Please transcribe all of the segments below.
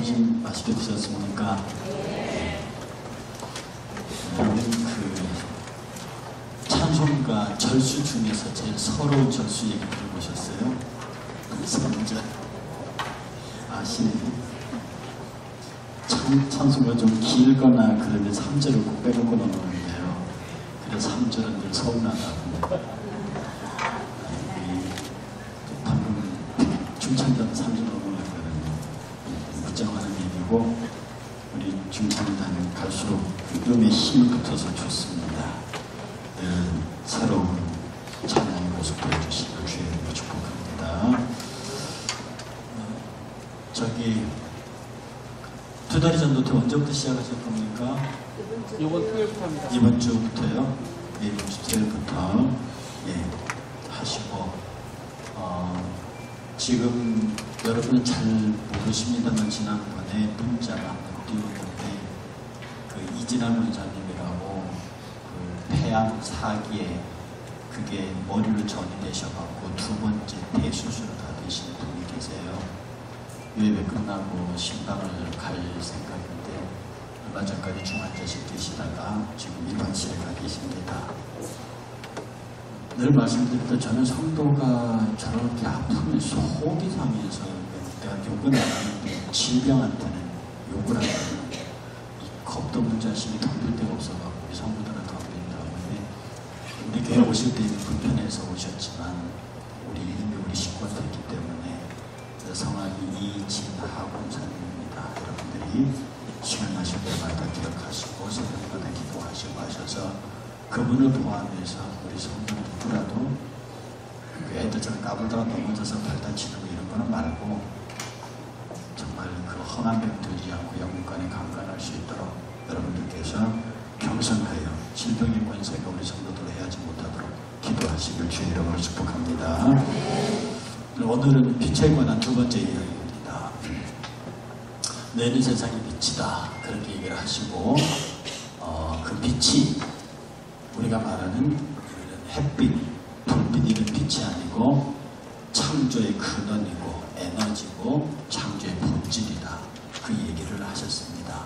점심 맛있게 드셨습니까? 찬송가 절수 중에서 제일 서러운 절수 얘기 들어보셨어요? 3절 아시네. 찬송가 좀 길거나 그러면 3절을 꼭 빼놓고 넘어오는데요. 그래서 3절은 늘 서운하다고. 방금 중창단 3절 넘어갔거든요. 걱정하는 얘기고, 우리 중창단은 갈수록 음에 힘이 붙어서 좋습니다. 늘 새로운 찬양의 모습 보여주시고 주의 이름으로 축복합니다. 저기 두 달 전부터 언제부터 시작하실 겁니까? 이번 토요일부터 합니다. 이번 주부터요? 네, 이번 주 토요일부터 하시고 지금 여러분은 잘 모르십니다만 지난번에 문자가 한번 띄웠는데 그 이진환 원사님이라고 그 폐암 4기에 그게 머리로 전이 되셔갖고 두 번째 대수술을 받으신 분이 계세요. 예배 끝나고 신방을 갈 생각인데 얼마 전까지 중환자실 계시다가 지금 일반실에 가 계십니다. 늘 말씀드릴 저는 성도가 저렇게 아프면 속이 상해서 내가 욕은 안 하는데 질병한테는 욕을 하면 겁도 없는 자식이 덤빌 데가 없어갖고 우리 성도들은 덤빈다고 해. 우리 교회 오실 때 불편해서 오셨지만 이미 우리 식구가 됐기 때문에 성함이 이진하 권사님입니다. 여러분들이 시간 나실 때마다 기억하시고 새벽마다 기도하시고 하셔서 그분을 포함해서 우리 성도 누구라도 애들처럼 까불다가 넘어져서 발 다치는 거 이런 거는 말고 정말 그 험한 병 들지 않고 영문간에 강간할 수 있도록 여러분들께서 경선하여 질병의 권세가 우리 성도들을 해하지 못하도록 기도하시길 주의 이름으로 축복합니다. 오늘은 빛에 관한 두 번째 이야기입니다. 너희는 세상의 빛이다 그렇게 얘기를 하시고 그 빛이 우리가 말하는 햇빛, 불빛 이런 빛이 아니고 창조의 근원이고 에너지고 창조의 본질이다 그 얘기를 하셨습니다.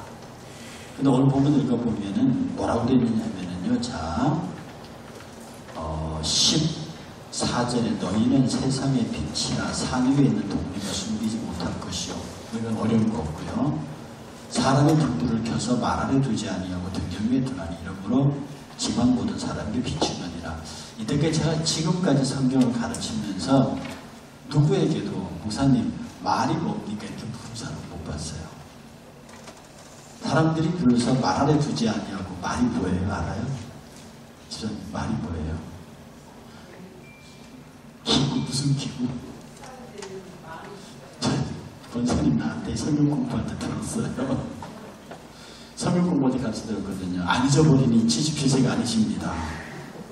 근데 오늘 본문 읽어보면은 뭐라고 되어 있느냐면요, 자 14절에 너희는 세상의 빛이라 산 위에 있는 동리가 숨기지 못할 것이요. 이건 어려울 거 없고요. 사람의 등불을 켜서 말 아래 두지 아니하고 등경 위에 두나니 이러므로 지방 모든 사람에게 비추느니라. 이때까지 제가 지금까지 성경을 가르치면서 누구에게도 목사님 말이 뭡니까 이렇게 부른 사람 못 봤어요. 사람들이 불러서 말 아래 두지 아니하고 말이 뭐예요 알아요? 진짜 말이 뭐예요? 기구, 무슨 기구? 권사님 나한테 성경 공부할 때 들었어요. 성경 공부 어디 가르쳐 들었거든요. 안 잊어버리니 77세가 아니십니다.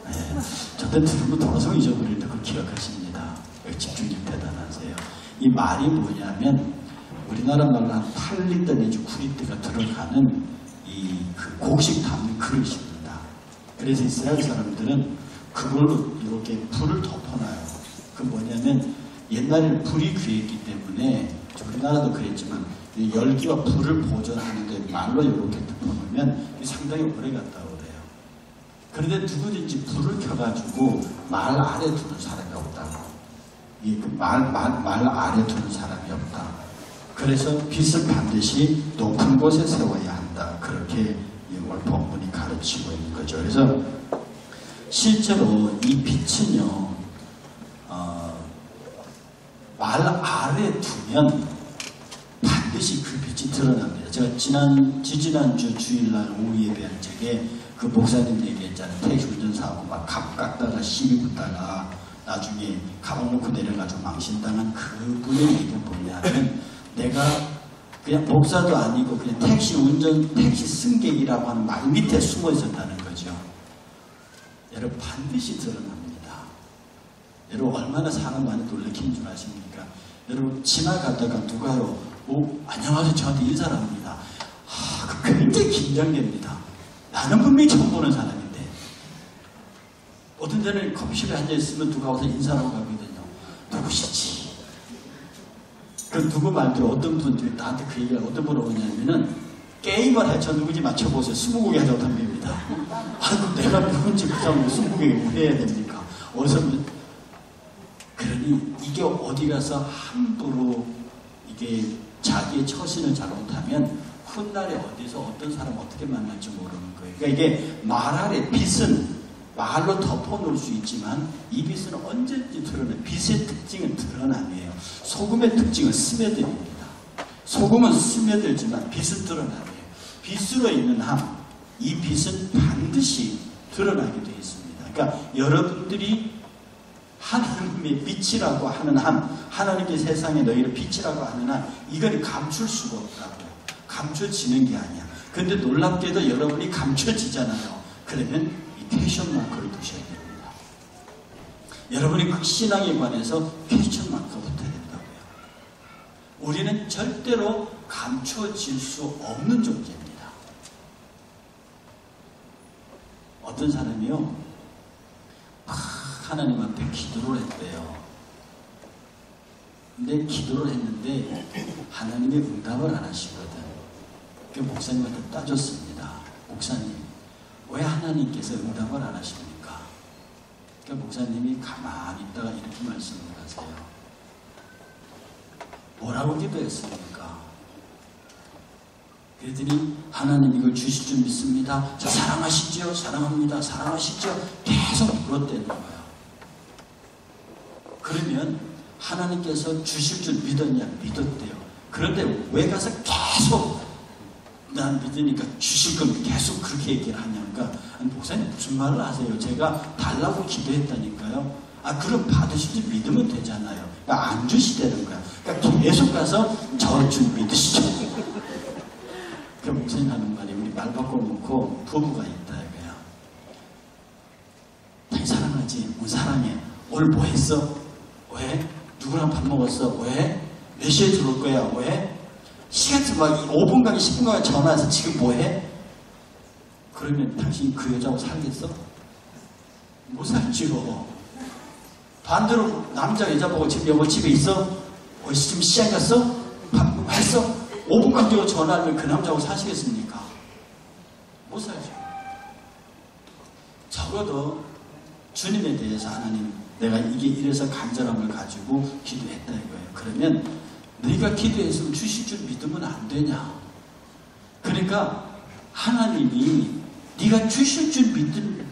네. 저때 들으면 돌아서 잊어버리는데 그걸 기억하십니다. 집중력 대단하세요. 이 말이 뭐냐면 우리나라 말로 한 8리터 내지 9리터가 들어가는 그 곡식 담는 그릇입니다. 그래서 이스라엘 사람들은 그걸로 이렇게 불을 덮어놔요. 그 뭐냐면 옛날에는 불이 귀했기 때문에 우리나라도 그랬지만 열기와 불을 보존하는데 말로 이렇게 덮어놓으면 상당히 오래 갔다 오래요. 그런데 누구든지 불을 켜가지고 말 아래 두는 사람이 없다고. 말 아래 두는 사람이 없다. 그래서 빛을 반드시 높은 곳에 세워야 한다. 그렇게 오늘 본문이 가르치고 있는 거죠. 그래서 실제로 이 빛은요, 말 아래 두면 반드시 그 빛이 드러납니다. 제가 지지난주 주일날 오후 예배한 적에 그 목사님 얘기했잖아요. 택시 운전사하고 막 갑 깎다가 시비 붙다가 나중에 가방 놓고 내려가지고 망신당한 그분의 얘기는 뭐냐면 내가 그냥 목사도 아니고 그냥 택시 승객이라고 하는 말 밑에 숨어 있었다는 거죠. 여러분 반드시 드러납니다. 여러분 얼마나 사람 많이 놀래키는 줄 아십니까? 여러분 지나가다가 누가요, 안녕하세요 저한테 인사를 합니다. 그 굉장히 긴장됩니다. 나는 분명히 처음 보는 사람인데 어떤 데는 커피숍에 앉아있으면 누가 와서 인사를 하고 가거든요. 누구시지? 그 누구 말대로 어떤 분들이 나한테 그 얘기를 어떤 분을 오냐면은 게임을 해. 저 누군지 맞춰보세요. 20곡이 하자고 답니다. 아이고 내가 누군지 그 사람을 20곡이 왜 해야 됩니까? 어디서 그러니 이게 어디 가서 함부로 이게 자기의 처신을 잘못하면 훗날에 어디서 어떤 사람 어떻게 만날지 모르는 거예요. 그러니까 이게 말 아래 빛은 말로 덮어놓을 수 있지만 이 빛은 언제든지 드러나요. 빛의 특징은 드러남이에요. 소금의 특징은 스며듭니다. 소금은 스며들지만 빛은 드러나요. 빛으로 있는 함, 이 빛은 반드시 드러나게 되어 있습니다. 그러니까 여러분들이 하나님의 빛이라고 하는 한, 하나님의 세상에 너희를 빛이라고 하는 한, 이걸 감출 수가 없다고요. 감춰지는 게 아니야. 근데 놀랍게도 여러분이 감춰지잖아요. 그러면 이 퀘션 마크를 두셔야 됩니다. 여러분이 그 신앙에 관해서 퀘션 마크가 붙어야 된다고요. 우리는 절대로 감춰질 수 없는 존재입니다. 어떤 사람이요, 하나님 앞에 기도를 했대요. 근데 기도를 했는데 하나님이 응답을 안 하시거든. 그 목사님한테 따졌습니다. 목사님, 왜 하나님께서 응답을 안 하십니까? 그 목사님이 가만히 있다가 이렇게 말씀을 하세요. 뭐라고 기도했습니까? 그랬더니 하나님 이걸 주실 줄 믿습니다. 저 사랑하시죠? 사랑합니다. 사랑하시죠? 계속 물었대는 거예요. 그러면 하나님께서 주실 줄 믿었냐? 믿었대요. 그런데 왜 가서 계속 난 믿으니까 주실 겁니다. 계속 그렇게 얘기를 하냐니까, 아니, 목사님 무슨 말을 하세요? 제가 달라고 기도했다니까요. 아, 그럼 받으실 줄 믿으면 되잖아요. 그러니까 안 주시다는 거야. 그러니까 계속 가서 저 줄 믿으시죠. 그 목사님 하는 말이, 우리 말 바꿔놓고 부부가 있다 이거야. 자기 사랑하지? 뭐 사랑해? 오늘 뭐 했어? 왜? 누구랑 밥 먹었어? 왜? 몇 시에 들어올 거야? 왜? 시간 막 5분 가기 10분 가기 전화해서 지금 뭐 해? 그러면 당신이 그 여자하고 살겠어? 못 살지요. 반대로 남자 여자 보고 지금 여보 집에 있어? 지금 시장 갔어? 밥 했어? 5분 간격으로 전화하면 그 남자하고 사시겠습니까? 못 살죠. 적어도 주님에 대해서 하나님, 내가 이게 이래서 간절함을 가지고 기도했다 이거예요. 그러면 네가 기도했으면 주실 줄 믿으면 안 되냐? 그러니까 하나님이 네가 주실 줄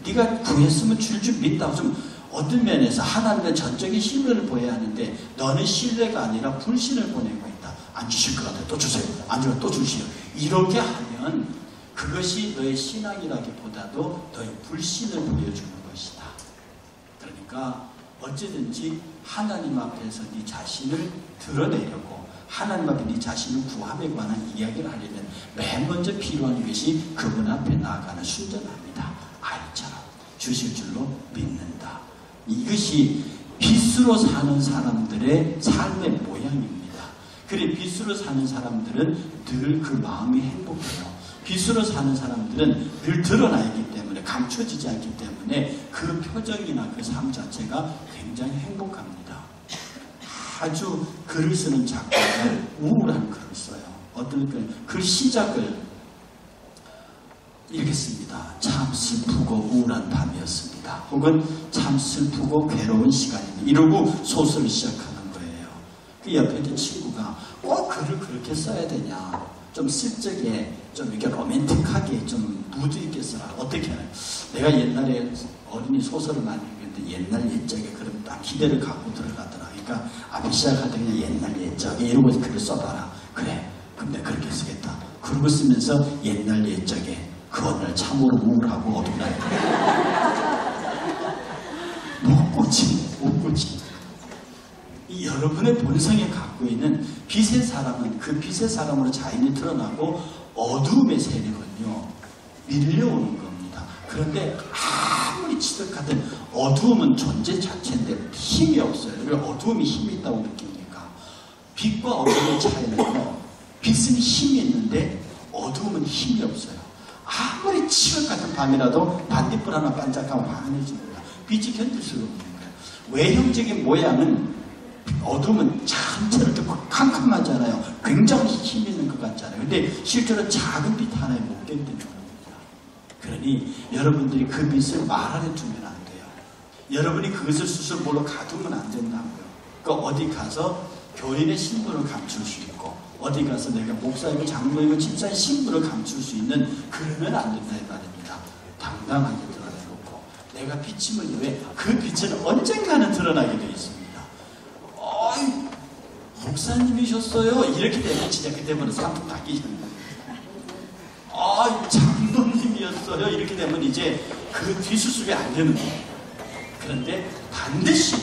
네가 구했으면 줄 줄 믿다고, 좀 어떤 면에서 하나님의 전적인 신뢰를 보여야 하는데 너는 신뢰가 아니라 불신을 보내고 있다. 안 주실 것 같아. 또 주세요. 안 주면 또 주시오. 이렇게 하면 그것이 너의 신앙이라기보다도 너의 불신을 보여주는 것이다. 그러니까 어찌든지 하나님 앞에서 네 자신을 드러내려고, 하나님 앞에 네 자신을 구함에 관한 이야기를 하려면 맨 먼저 필요한 것이 그분 앞에 나아가는 순전합니다. 아이처럼 주실 줄로 믿는다. 이것이 빛으로 사는 사람들의 삶의 모양입니다. 그래, 빛으로 사는 사람들은 늘 그 마음이 행복해요. 빛으로 사는 사람들은 늘 드러나기 때문에, 감춰지지 않기 때문에 그 표정이나 그 삶 자체가 굉장히 행복합니다. 아주 글을 쓰는 작가가 우울한 글을 써요. 어떤 글 시작을 이렇게 씁니다. 참 슬프고 우울한 밤이었습니다. 혹은 참 슬프고 괴로운 시간입니다. 이러고 소설을 시작하는 거예요. 그 옆에 있는 친구가 꼭 글을 그렇게 써야 되냐, 좀 슬쩍에 좀 이렇게 로맨틱하게 좀 무드 있게 써라. 어떻게 하나요? 내가 옛날에 어린이 소설을 많이 읽었는데 옛날 옛적에 그런 딱 기대를 갖고 들어가더라. 그러니까 앞에 시작할 때 그냥 옛날 옛적에 이러고 글을 써봐라. 그래, 그럼 내가 그렇게 쓰겠다. 그러고 쓰면서 옛날 옛적에 그 어느 날 참으로 우울하고 어두운 날 못 꽂힌 이 여러분의 본성에 갖고 있는 빛의 사람은 그 빛의 사람으로 자연히 드러나고, 어두움의 세력은요 밀려오는 겁니다. 그런데 아무리 지독하든 어두움은 존재 자체인데 힘이 없어요. 왜 어두움이 힘이 있다고 느낍니까? 빛과 어두움의 차이는요, 빛은 힘이 있는데 어두움은 힘이 없어요. 아무리 칠흑 같은 밤이라도 반딧불 하나 반짝하면 환해집니다. 빛이 견딜 수가 없는 거예요. 외형적인 모양은 어둠은 전체를 듣고 캄캄하잖아요. 굉장히 힘 있는 것 같잖아요. 근데 실제로 작은 빛 하나에 못 견디는 겁니다. 그러니 여러분들이 그 빛을 말 안에 두면 안 돼요. 여러분이 그것을 스스로 가두면 안 된다고요. 그러니까 어디 가서 교인의 신분을 감출 수 있고, 어디 가서 내가 목사이고 장로이고 집사의 신분을 감출 수 있는, 그러면 안 된다 이 말입니다. 당당하게 드러내놓고 내가 빛임을 왜, 그 빛은 언젠가는 드러나게 되어 있습니다. 어이, 목사님이셨어요? 이렇게 되면 진짜 그때부터 사람 닦이시는 거예요. 장로님이었어요? 이렇게 되면 이제 그 뒤수습이 안 되는 거예요. 그런데 반드시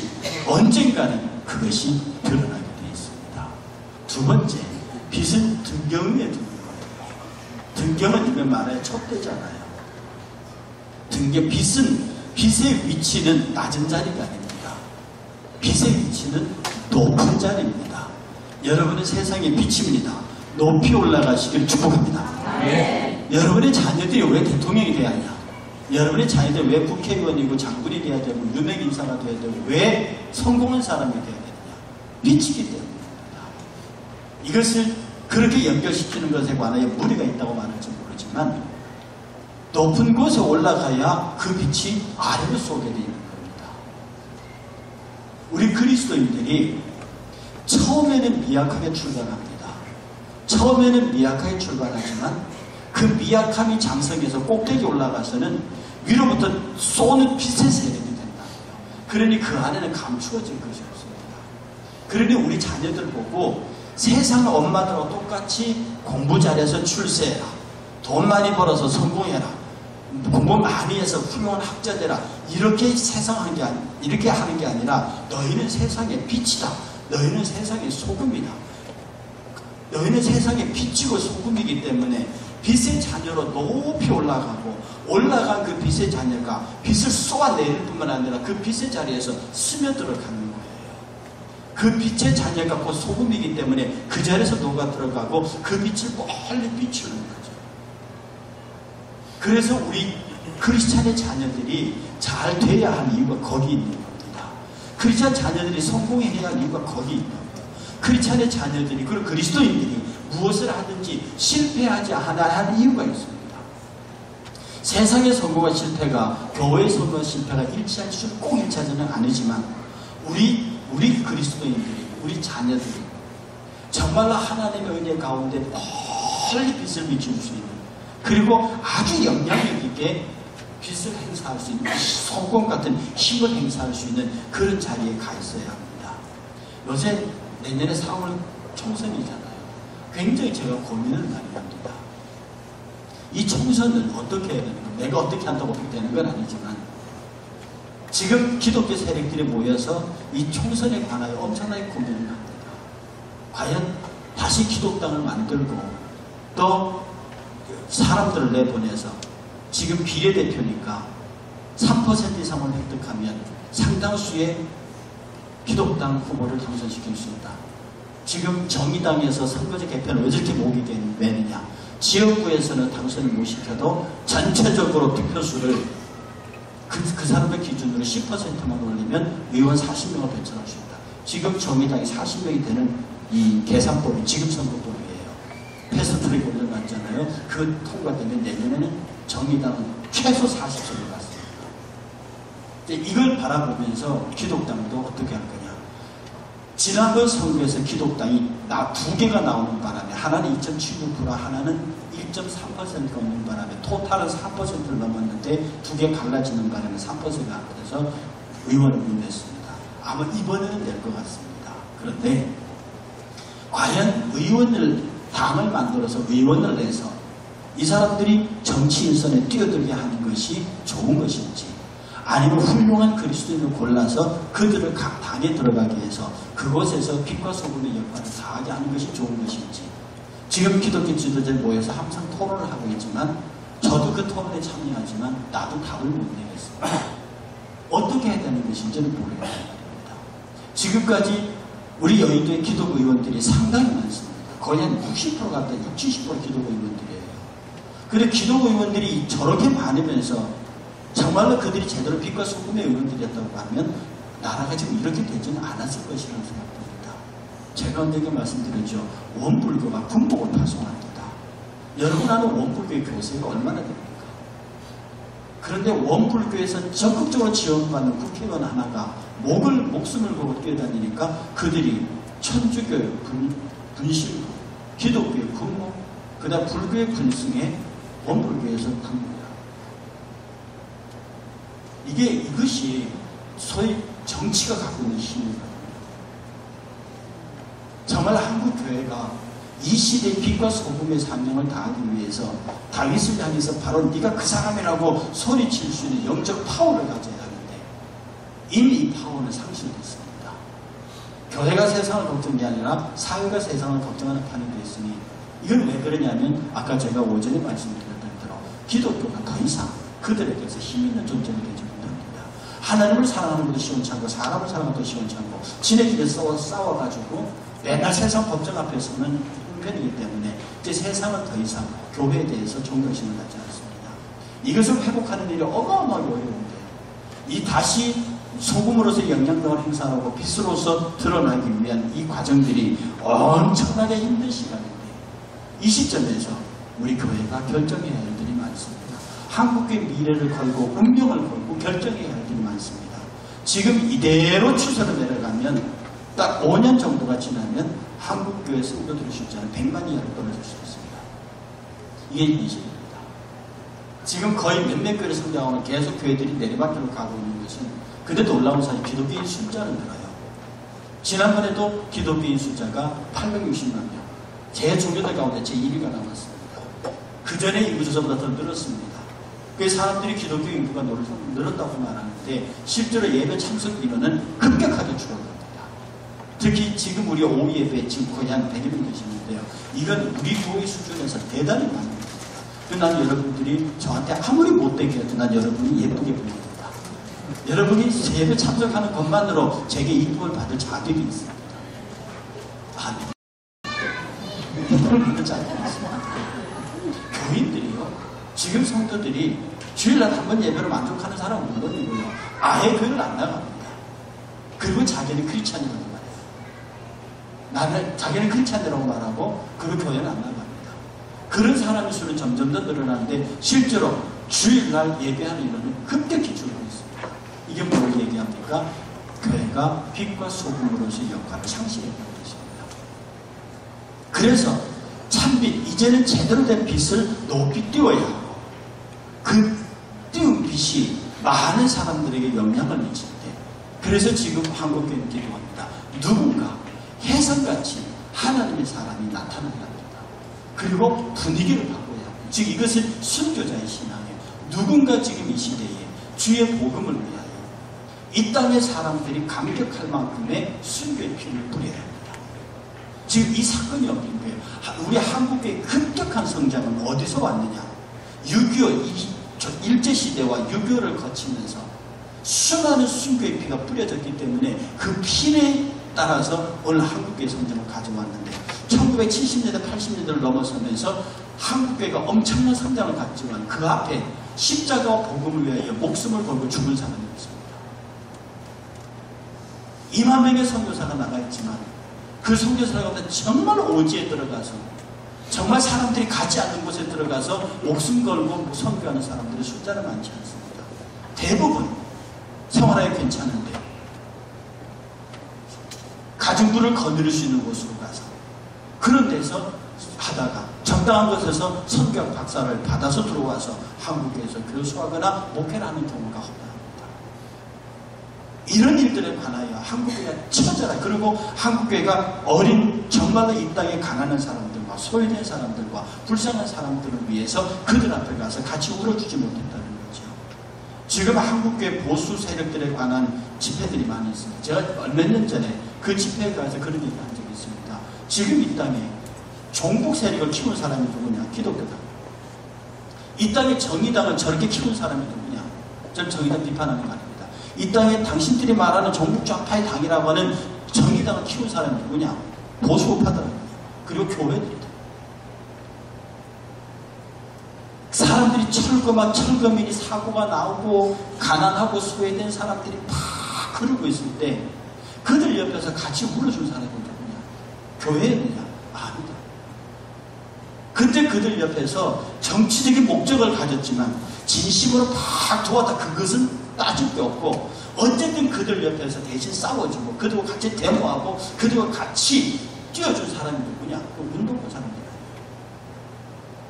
언젠가는 그것이 드러나게 되어 있습니다. 두 번째, 빛은 등경 위에 두는 거예요. 등경은 이면 말해 촛대잖아요. 빛의 위치는 낮은 자리가 아닙니다. 빛의 위치는 높은 자리입니다. 여러분은 세상의 빛입니다. 높이 올라가시길 축복합니다. 네. 여러분의 자녀들이 왜 대통령이 돼야 하냐? 여러분의 자녀들이 왜 국회의원이고 장군이 돼야 되고 유명 인사가 돼야 되고 왜 성공한 사람이 돼야 되느냐? 빛이기 때문입니다. 이것을 그렇게 연결시키는 것에 관하여 무리가 있다고 말할지 모르지만, 높은 곳에 올라가야 그 빛이 아래로 쏘게 되는 겁니다. 우리 그리스도인들이 처음에는 미약하게 출발합니다. 처음에는 미약하게 출발하지만 그 미약함이 장성해서 꼭대기 올라가서는 위로부터 쏘는 빛의 세력이 된다고요. 그러니 그 안에는 감추어진 것이 없습니다. 그러니 우리 자녀들 보고 세상 엄마들하고 똑같이 공부 잘해서 출세해라, 돈 많이 벌어서 성공해라, 공부 많이 해서 훌륭한 학자 되라, 이렇게 이렇게 하는 게 아니라 너희는 세상의 빛이다. 너희는 세상의 소금이다. 너희는 세상의 빛이고 소금이기 때문에 빛의 자녀로 높이 올라가고, 올라간 그 빛의 자녀가 빛을 쏘아내릴 뿐만 아니라 그 빛의 자리에서 스며들어가는 거예요. 그 빛의 자녀가 곧 소금이기 때문에 그 자리에서 녹아 들어가고 그 빛을 멀리 비추는 거죠. 그래서 우리 크리스찬의 자녀들이 잘 돼야 할 이유가 거기 있는 겁니다. 크리스찬 자녀들이 성공해야 할 이유가 거기 있는 거예요. 크리스찬의 자녀들이, 그리고 그리스도인들이 무엇을 하든지 실패하지 않아야 하는 이유가 있습니다. 세상의 성공과 실패가, 교회의 성공과 실패가 꼭 일치하지는 않으지만 우리 그리스도인들이, 우리 자녀들이 정말로 하나님의 은혜 가운데 멀리 빛을 비출 수 있는, 그리고 아주 영향력 있게 빛을 행사할 수 있는, 성공 같은 힘을 행사할 수 있는 그런 자리에 가 있어야 합니다. 요새 내년에 4월 총선이잖아요. 굉장히 제가 고민을 많이 합니다. 이 총선은 어떻게 해야 되는 가, 내가 어떻게 한다고 되는 건 아니지만, 지금 기독교 세력들이 모여서 이 총선에 관하여 엄청나게 고민을 합니다. 과연 다시 기독당을 만들고 또 사람들을 내보내서, 지금 비례대표니까 3% 이상을 획득하면 상당수의 기독당 후보를 당선시킬 수 있다. 지금 정의당에서 선거제 개편을 왜 저렇게 목이 매느냐? 지역구에서는 당선을 못 시켜도 전체적으로 득표수를 그 사람의 기준으로 10%만 올리면 의원 40명을 배출할 수 있다. 지금 정의당이 40명이 되는 이 계산법이 지금 선거법이에요. 패스트트랙 올려놨잖아요. 그 통과되면 내년에는 정의당은 최소 40석을 받습니다. 이걸 바라보면서 기독당도 어떻게 할 거냐. 지난번 선거에서 기독당이 두 개가 나오는 바람에, 하나는 2.76%, 하나는 1.3%가 오는 바람에 토탈은 4%를 넘었는데 두 개 갈라지는 바람에 3%가 안 돼서 의원을 못 냈습니다. 아마 이번에는 낼 것 같습니다. 그런데 과연 당을 만들어서 의원을 내서 이 사람들이 정치 인선에 뛰어들게 하는 것이 좋은 것인지, 아니면 훌륭한 그리스도인을 골라서 그들을 각 당에 들어가게 해서 그곳에서 빛과 소금의 역할을 다하게 하는 것이 좋은 것인지, 지금 기독교 지도자들 모여서 항상 토론을 하고 있지만, 저도 그 토론에 참여하지만 나도 답을 못 내겠습니다. 어떻게 해야 되는 것인지는 모르겠습니다. 지금까지 우리 여의도의 기독교 의원들이 상당히 많습니다. 거의 한 90% 갔다 60, 70% 기독교 의원들이에요. 그런데 기독교 의원들이 저렇게 많으면서 정말로 그들이 제대로 빛과 소금의 의원들이었다고 하면 나라가 지금 이렇게 되지는 않았을 것이라는 생각입니다. 제가 내게 말씀드렸죠. 원불교가 군복을 파송합니다. 여러분 아는 원불교의 교세가 얼마나 됩니까? 그런데 원불교에서 적극적으로 지원받는 국회의원 하나가 목숨을 걸고 뛰어다니니까 그들이 천주교의 분실부, 기독교의 군목, 그 다음 불교의 분승에 원불교에서 군목이라. 이것이 소위 정치가 갖고 있는 힘이거든요. 정말 한국 교회가 이 시대의 빛과 소금의 사명을 다하기 위해서 다윗을 향해서 바로 네가 그 사람이라고 소리칠 수 있는 영적 파워를 가져야 하는데 이미 이 파워는 상실됐습니다. 교회가 세상을 걱정이 아니라 사회가 세상을 걱정하는 판이 됐으니 이건 왜 그러냐면 아까 제가 오전에 말씀드렸던 대로 기독교가 더 이상 그들에게서 힘 있는 존재가 되지 못합니다. 하나님을 사랑하는 것도 시원찮고 사람을 사랑하는 것도 시원찮고 지네끼리 싸워가지고 맨날 세상 법정 앞에서는 편이기 때문에 이제 세상은 더 이상 교회에 대해서 존경심을 갖지 않습니다. 이것을 회복하는 일이 어마어마하게 어려운데 이 다시 소금으로서 영향력을 행사하고 빛으로서 드러나기 위한 이 과정들이 엄청나게 힘든 시간인데 이 시점에서 우리 교회가 결정해야 할 일들이 많습니다. 한국의 미래를 걸고 운명을 걸고 결정해야 할 일이 많습니다. 지금 이대로 추세로 내려가면 딱 5년 정도가 지나면 한국교회 성도들의 숫자는 100만 이하로 떨어질 수 있습니다. 이게 현실입니다. 지금 거의 몇몇 교회를 성장하면 계속 교회들이 내리막길로 가고 있는 것은 그래도 올라온 사이 기독교인 숫자는 늘어요. 지난번에도 기독교인 숫자가 860만 명. 제 종교들 가운데 제 1위가 나왔습니다. 그 전에 인구조사보다 더 늘었습니다. 그 사람들이 기독교 인구가 늘었다고 말하는데 실제로 예배 참석 인원은 급격하게 줄어듭니다. 특히 지금 우리 오후 예배 지금 거의 한 100여 명 계시는데요. 이건 우리 교회 수준에서 대단히 많은 겁니다. 난 여러분들이 저한테 아무리 못되게 해도 난 여러분이 예쁘게 보입니다. 여러분이 예배 참석하는 것만으로 제게 이쁨을 받을 자격이 있습니다. 아멘. 이쁨을 받을 자격이 있습니다. 교인들이요. 지금 성도들이 주일날 한 번 예배로 만족하는 사람은 물론이고요. 아예 교회를 안 나갑니다. 그리고 자기는 크리스찬이라고 말해요. 나는 자기는 크리스찬이라고 말하고 그리고 교회는 안 나갑니다. 그런 사람의 수는 점점 더 늘어나는데 실제로 주일날 예배하는 인원은 급격히 줄고 있습니다. 이게 뭘 얘기합니까? 교회가 빛과 소금으로서의 역할을 상실했다는 것입니다. 그래서 참빛, 이제는 제대로 된 빛을 높이 띄워야 하고 그 띄운 빛이 많은 사람들에게 영향을 미칠 때 그래서 지금 한국교회는 기도합니다. 누군가 혜성같이 하나님의 사람이 나타나야 합니다. 그리고 분위기를 바꿔야 합니다. 즉 이것은 순교자의 신앙이에요. 누군가 지금 이 시대에 주의 복음을 위하여 이 땅의 사람들이 감격할 만큼의 순교의 피를 뿌려야 합니다. 지금 이 사건이 엎인 거예요. 우리 한국의 급격한 성장은 어디서 왔느냐? 6.25 일제시대와 6.25를 거치면서 수많은 순교의 피가 뿌려졌기 때문에 그 피에 따라서 오늘 한국교회 성장을 가져왔는데 1970년대 80년대를 넘어서면서 한국교회가 엄청난 성장을 갖지만 그 앞에 십자가와 복음을 위하여 목숨을 걸고 죽은 사람이 있습니다. 2만 명의 선교사가 나가 있지만 그 선교사가 정말 오지에 들어가서 정말 사람들이 가지 않는 곳에 들어가서 목숨 걸고 선교하는 사람들의 숫자는 많지 않습니다. 대부분 생활하기 괜찮은데 가정부를 거느릴 수 있는 곳으로 가서 그런 데서 하다가 적당한 곳에서 선교학 박사를 받아서 들어와서 한국에서 교수하거나 목회를 하는 경우가 허다합니다. 이런 일들에 관하여 한국교회가 처절하 그리고 한국교회가 어린 정말로 이 땅에 가난한 사람들과 소외된 사람들과 불쌍한 사람들을 위해서 그들 앞에 가서 같이 울어주지 못했다는 거죠. 지금 한국교회 보수 세력들에 관한 집회들이 많이 있습니다. 제가 몇 년 전에 그 집회에 가서 그런 얘기를 한 적이 있습니다. 지금 이 땅에 종북 세력을 키운 사람이 누구냐? 기독교다. 이 땅에 정의당을 저렇게 키운 사람이 누구냐? 전 정의당 비판하는 거 아닙니다. 이 땅에 당신들이 말하는 종북 좌파의 당이라고 하는 정의당을 키운 사람이 누구냐? 보수 우파들입니다. 그리고 교회들이다. 사람들이 철거민이 사고가 나오고 가난하고 소외된 사람들이 막 그러고 있을 때 그들 옆에서 같이 울어준 사람이 누구냐? 교회였느냐? 아니다. 그때 그들 옆에서 정치적인 목적을 가졌지만 진심으로 막 도왔다. 그것은 따질 게 없고 어쨌든 그들 옆에서 대신 싸워주고 그들과 같이 데모하고 그들과 같이 뛰어준 사람이 누구냐? 그 운동권 사람들이에요.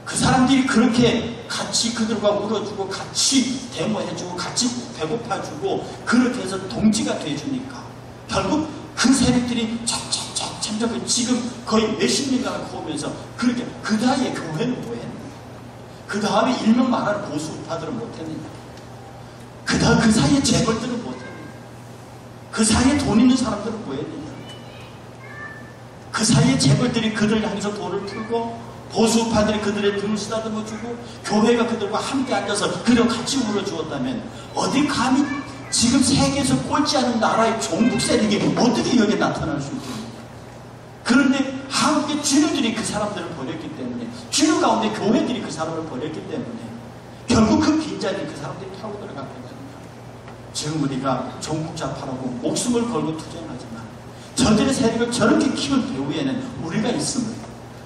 그 사람들이 그렇게 같이 그들과 울어주고 같이 데모해주고 같이 배고파주고 그렇게 해서 동지가 돼주니까 결국 그 세력들이 점점 지금 거의 몇십 년간을 거오면서 그렇게 그 다음에 교회는 뭐 했느냐? 그 다음에 일명 말하는 보수 우파들은 못했느냐? 그 사이에 재벌들은 못했느냐? 그 사이에 돈 있는 사람들은 뭐 했느냐? 그 사이에 재벌들이 그들 향해서 돈을 풀고 보수파들이 그들의 등을 쓰다듬어주고 교회가 그들과 함께 앉아서 그들과 같이 울어주었다면 어디 감히 지금 세계에서 꼴찌 않은 나라의 종북 세력이 어떻게 여기에 나타날 수 있겠습니까? 그런데 한국의 주류들이 그 사람들을 버렸기 때문에 주류 가운데 교회들이 그 사람을 버렸기 때문에 결국 그 빈자리를 그 사람들이 타고 들어가게 됩니다. 지금 우리가 종북자파라고 목숨을 걸고 투쟁하지만 저들의 세력을 저렇게 키운 배후에는 우리가 있음을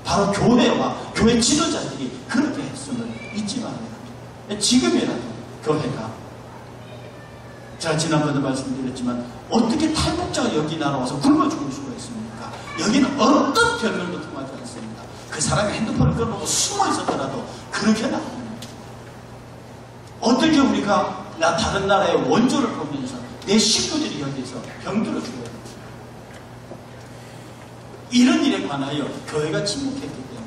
바로 교회와 교회 지도자들이 그렇게 했음을 잊지 말아야 합니다. 지금이라도 교회가 제가 지난번에 말씀드렸지만 어떻게 탈북자가 여기 날아와서 굶어 죽을 수가 있습니까? 여기는 어떤 변명도 통하지 않습니다. 그 사람이 핸드폰을 끊어놓고 숨어 있었더라도 그렇게 나옵니다. 어떻게 우리가 다른 나라의 원조를 보면서 내 식구들이 여기서 병들어 죽어요. 이런 일에 관하여 교회가 침묵했기 때문에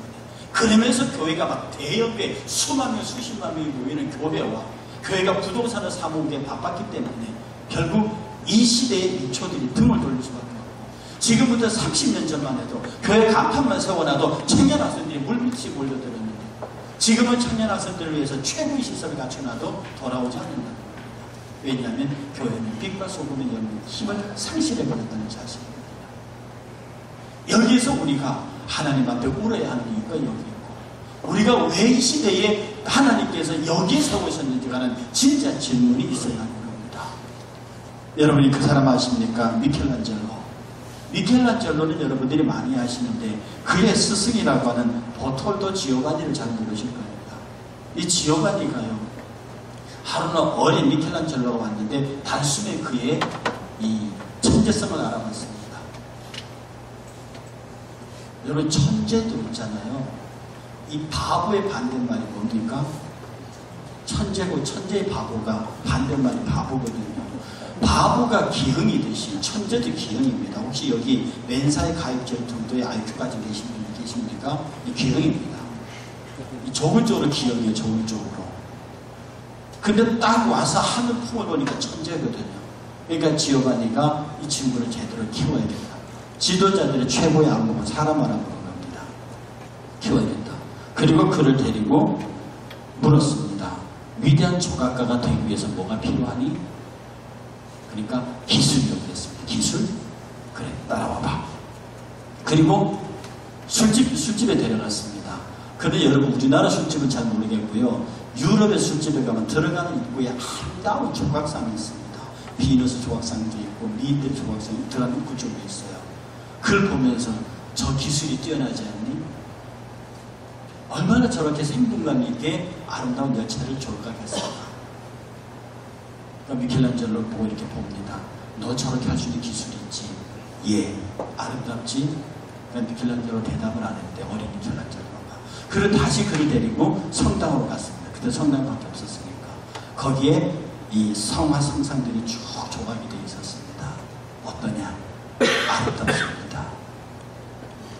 그러면서 교회가 막 대형배 수만 명 수십만 명이 모이는 교회와 교회가 부동산을 사모으기에 바빴기 때문에 결국 이 시대의 민초들이 등을 돌릴 수밖에 없고 지금부터 30년 전만 해도 교회 간판만 세워놔도 청년 학생들이 물빛이 몰려들었는데 지금은 청년 학생들을 위해서 최고의 시설을 갖춰놔도 돌아오지 않는다. 왜냐하면 교회는 빛과 소금의 힘을 상실해버렸다는 사실입니다. 여기에서 우리가 하나님 앞에 울어야 하는 이유가 여기 있고 우리가 왜 이 시대에 하나님께서 여기에 세우셨는지 하는 진짜 질문이 있어야 하는 겁니다. 여러분이 그 사람 아십니까? 미켈란젤로는 여러분들이 많이 아시는데 그의 스승이라고 하는 보톨도 지오바니를 잘 모르실 겁니다. 이 지오바니가요 하루는 어린 미켈란젤로가 왔는데 단숨에 그의 이 천재성을 알아봤습니다. 여러분 천재도 있잖아요. 이 바보의 반대말이 뭡니까? 천재고 천재의 바보가 반대말이 바보거든요. 바보가 기흥이듯이 천재도 기흥입니다. 혹시 여기 멘사에 가입될 정도의 IQ까지 계신 분이 계십니까? 이 기흥입니다. 이 조글적으로 기흥이에요. 조글적으로. 근데 딱 와서 하늘 풍을 보니까 천재거든요. 그러니까 지오바니가 이 친구를 제대로 키워야 된다. 지도자들의 최고의 안목은 사람을 안보는 겁니다. 키워야 된다. 그리고 그를 데리고 물었습니다. 위대한 조각가가 되기 위해서 뭐가 필요하니? 그러니까 기술이라고 했습니다. 기술? 그래, 따라와봐. 그리고 술집에 데려갔습니다. 그런데 여러분 우리나라 술집은 잘 모르겠고요. 유럽의 술집에 가면 들어가는 입구에 아름다운 조각상이 있습니다. 비너스 조각상도 있고 미인들 조각상이 들어가는 입구 쪽에 있어요. 그걸 보면서 저 기술이 뛰어나지 않니? 얼마나 저렇게 생동감 있게 아름다운 열차를 조각했을까? 그러니까 미켈란젤로를 보고 이렇게 봅니다. 너 저렇게 할 수 있는 기술이 있지? 예. 아름답지? 그러니까 미켈란젤로 대답을 안 했는데 어린 미켈란젤로가. 그리고 다시 그를 데리고 성당으로 갔습니다. 그때 성당밖에 없었으니까. 거기에 이 성화 성상들이 쭉 조각이 되어 있었습니다. 어떠냐? 아름답습니다.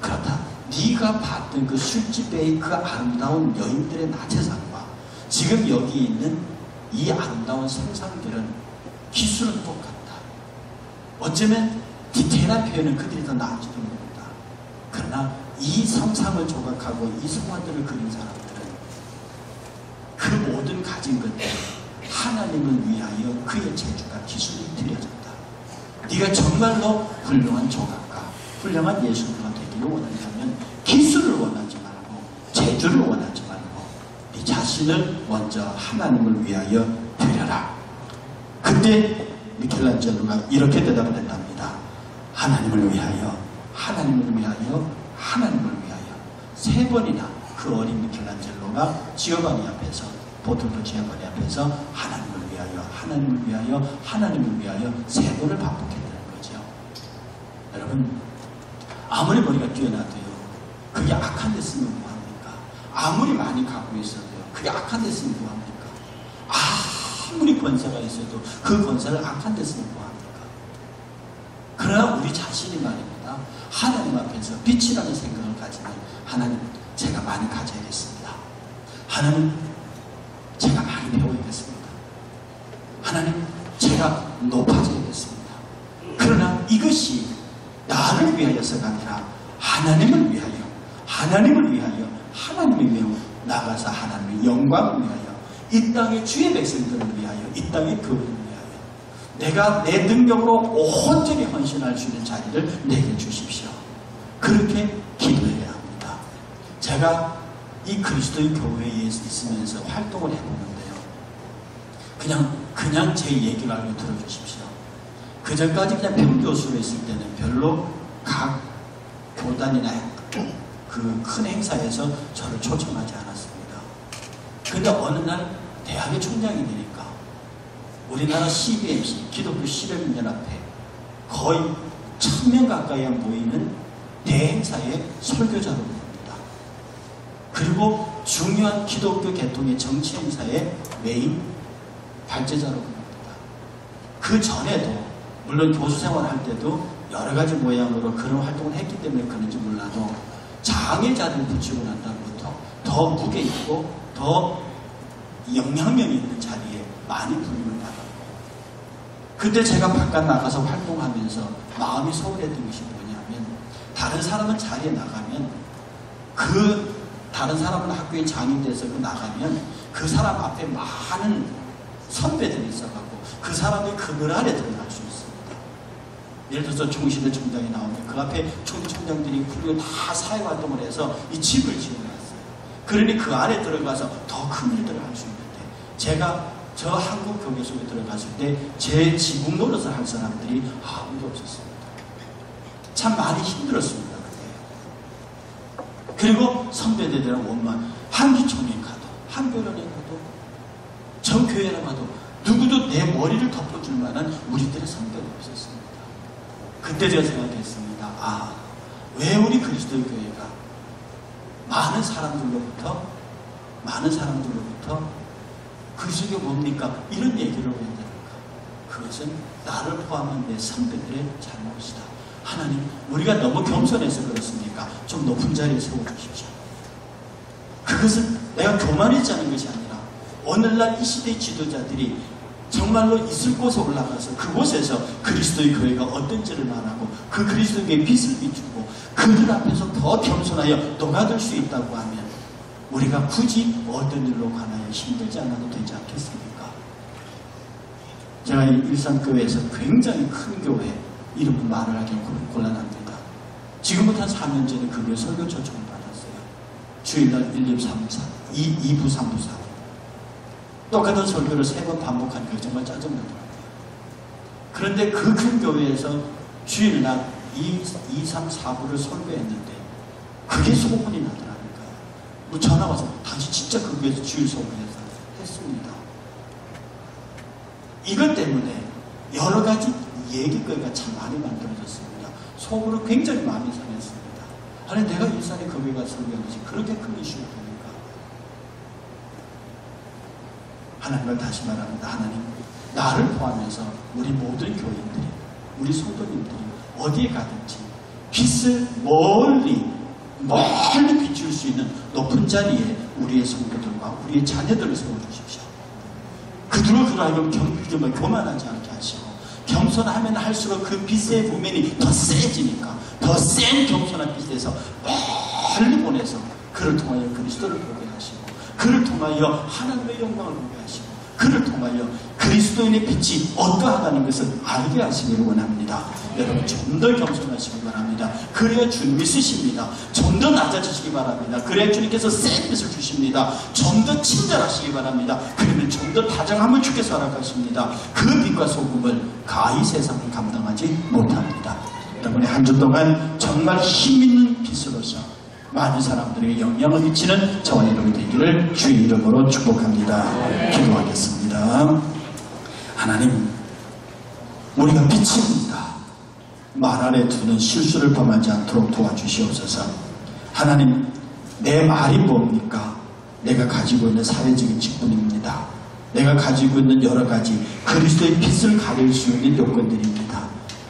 그렇다. 네가 봤던 그 술집의 그 아름다운 여인들의 나체상과 지금 여기 있는 이 아름다운 성상들은 기술은 똑같다. 어쩌면 디테일한 표현은 그들이 더 나은지도 모른다. 그러나 이 성상을 조각하고 이 성화들을 그린 사람들은 그 모든 가진 것들 하나님을 위하여 그의 재주가 기술이 드려졌다. 네가 정말로 훌륭한 조각가, 훌륭한 예술가가 되기를 원한다면 기술을 원하지 말고 재주를 원하지 말고 네 자신을 먼저 하나님을 위하여 드려라. 그때 미켈란젤로가 이렇게 대답을 했답니다. 하나님을 위하여 하나님을 위하여, 하나님을 위하여. 3번이나 그 어린 미켈란젤로가 지오바니 앞에서, 보톨도 지오바니 앞에서 하나님을 위하여, 하나님을 위하여, 하나님을 위하여 3번을 반복했다는 거죠. 여러분, 아무리 머리가 뛰어나도요, 그게 악한 데 쓰면 뭐합니까? 아무리 많이 갖고 있어도요, 그게 악한 데 쓰면 뭐합니까? 아무리 권세가 있어도 그 권세를 악한 데 쓰면 뭐합니까? 그러나 우리 자신이 말입니다, 하나님 앞에서 빛이라는 생각을 가지면, 하나님, 제가 많이 가져야겠습니다. 하나님, 제가 많이 배워야겠습니다. 하나님, 제가 높아져야겠습니다. 그러나 이것이 나를 위하여서가 아니라 하나님을 위하여, 하나님을 위하여, 하나님을 위하여, 나가서 하나님의 영광을 위하여, 이 땅의 주의 백성들을 위하여, 이 땅의 교회를 위하여, 내가 내 능력으로 온전히 헌신할 수 있는 자리를 내게 주십시오. 그렇게 기도해야 합니다. 제가 이 그리스도의 교회에 있으면서 활동을 해보는데요, 그냥 제 얘기를 알고 들어주십시오. 그전까지 그냥 평교수로 있을 때는 별로 각 교단이나 그 큰 행사에서 저를 초청하지 않았습니다. 근데 어느 날 대학의 총장이 되니까 우리나라 CBMC, 기독교 시력연합회 거의 1000명 가까이 모이는 대행사의 설교자로 부릅니다. 그리고 중요한 기독교 계통의 정치 행사의 메인 발제자로 부릅니다. 그 전에도 물론 교수 생활할 때도 여러 가지 모양으로 그런 활동을 했기 때문에 그런지 몰라도 장애자를 붙이고 난 다음부터 더 무게 있고 더 영향력이 있는 자리에 많이 부름을 받았고, 그때 제가 바깥 나가서 활동하면서 마음이 소홀했던 것이 뭐냐면, 다른 사람은 자리에 나가면, 그 다른 사람은 학교에 장인돼서 나가면 그 사람 앞에 많은 선배들이 있어가고 그 사람이 그늘 안에 들어갈 수 있습니다. 예를 들어서 총시대 총장이 나오면 그 앞에 총장들이 그리고 다 사회활동을 해서 이 집을 지어놨어요. 그러니 그 안에 들어가서 더 큰 일들을 할 수 있는데, 제가 저 한국 교계소에 들어갔을 때 제 지붕 노릇을 할 사람들이 아무도 없었습니다. 참 많이 힘들었습니다. 그때. 그리고 선배들이랑 원만 한기총회 가도, 한교련에 가도, 정교회에 가도 누구도 내 머리를 덮어줄 만한 우리들의 선배가 없었습니다. 그때 제가 생각했습니다. 왜 우리 그리스도의 교회가 많은 사람들로부터 그리스도가 뭡니까? 이런 얘기를 왜 합니까? 그것은 나를 포함한 내 선배들의 잘못이다. 하나님, 우리가 너무 겸손해서 그렇습니까? 좀 높은 자리에 세워주십시오. 그것은 내가 교만했자는 것이 아니라 오늘날 이 시대의 지도자들이 정말로 있을 곳에 올라가서 그곳에서 그리스도의 교회가 어떤지를 말하고 그 그리스도의 빛을 비추고 그들 앞에서 더 겸손하여 녹아들 수 있다고 하면 우리가 굳이 어떤 일로 관하여 힘들지 않아도 되지 않겠습니까? 제가 이 일산교회에서 굉장히 큰 교회 이름을 말을 하기 곤란합니다. 지금부터 한 4년 전에 그 교회 설교 초청을 받았어요. 주일날 1, 2, 3, 4, 2부, 3부, 4부. 똑같은 설교를 3번 반복하니까 정말 짜증나더라고요. 그런데 그 큰 교회에서 주일날 2, 3, 4부를 설교했는데 그게 소문이 나더라고요. 뭐 전화 와서 당신 진짜 그 교회에서 주일 설교해서 했습니다. 이것 때문에 여러 가지 얘기거리가 참 많이 만들어졌습니다. 속으로 굉장히 마음이 상했습니다. 아니 내가 일산에 그 교회 가서 설교한 것이 그렇게 큰 이슈가 됩니까? 하나님을 다시 말합니다. 하나님, 나를 포함해서 우리 모든 교인들이, 우리 성도님들이 어디에 가든지 빛을 멀리 비출 수 있는 높은 자리에 우리의 성도들과 우리의 자녀들을 세워주십시오. 그들로 하여금 교만하지 않게 하시고, 겸손하면 할수록 그 빛의 부면이 더 세지니까 더 센 겸손한 빛에서 멀리 보내서 그를 통하여 그리스도를 보게 하시고, 그를 통하여 하나님의 영광을 보게 하시고, 그를 통하여 그리스도인의 빛이 어떠하다는 것을 알게 하시기를 원합니다. 여러분 좀 더 겸손하시기 바랍니다. 그래야 주님이 쓰십니다. 좀 더 낮아지시기 바랍니다. 그래야 주님께서 센 빛을 주십니다. 좀 더 친절하시기 바랍니다. 그러면 좀 더 다정함을 주께서 허락하십니다. 그 빛과 소금을 가히 세상을 감당하지 못합니다. 여러분의 한 주 동안 정말 힘있는 빛으로서 많은 사람들에게 영향을 미치는 저와 여러분이 되기를 주의 이름으로 축복합니다. 기도하겠습니다. 하나님, 우리가 빛입니다. 말 안에 두는 실수를 범하지 않도록 도와주시옵소서. 하나님, 내 말이 뭡니까? 내가 가지고 있는 사회적인 직분입니다. 내가 가지고 있는 여러 가지 그리스도의 빛을 가릴 수 있는 요건들입니다.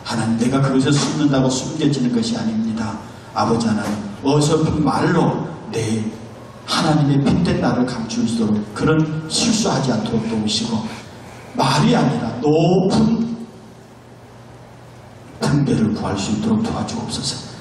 하나님, 내가 그것을 숨는다고 숨겨지는 것이 아닙니다. 아버지 하나님, 어설픈 말로 내 하나님의 빛된 나를 감출 수 있도록 그런 실수하지 않도록 도우시고, 말이 아니라 높은 등대를 구할 수 있도록 도와주옵소서.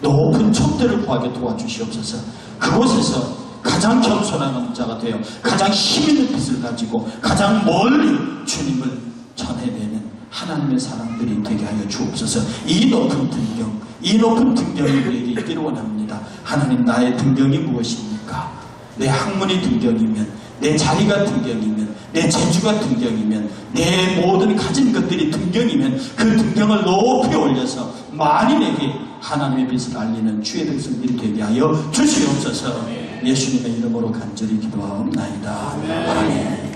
높은 촛대를 구하게 도와주시옵소서. 그곳에서 가장 겸손한 자가 되어 가장 힘있는 빛을 가지고 가장 멀리 주님을 전해내는 하나님의 사람들이 되게 하여 주옵소서. 이 높은 등경이 우리에게 있기를 원합니다. 하나님, 나의 등경이 무엇입니까? 내 학문이 등경이면, 내 자리가 등경이면, 내 재주가 등경이면, 내 모든 가진 것들이 등경이면 그 등경을 높이 올려서 만인에게 하나님의 빛을 알리는 주의 백성들이 되게 하여 주시옵소서. 예수님의 이름으로 간절히 기도하옵나이다. 아멘.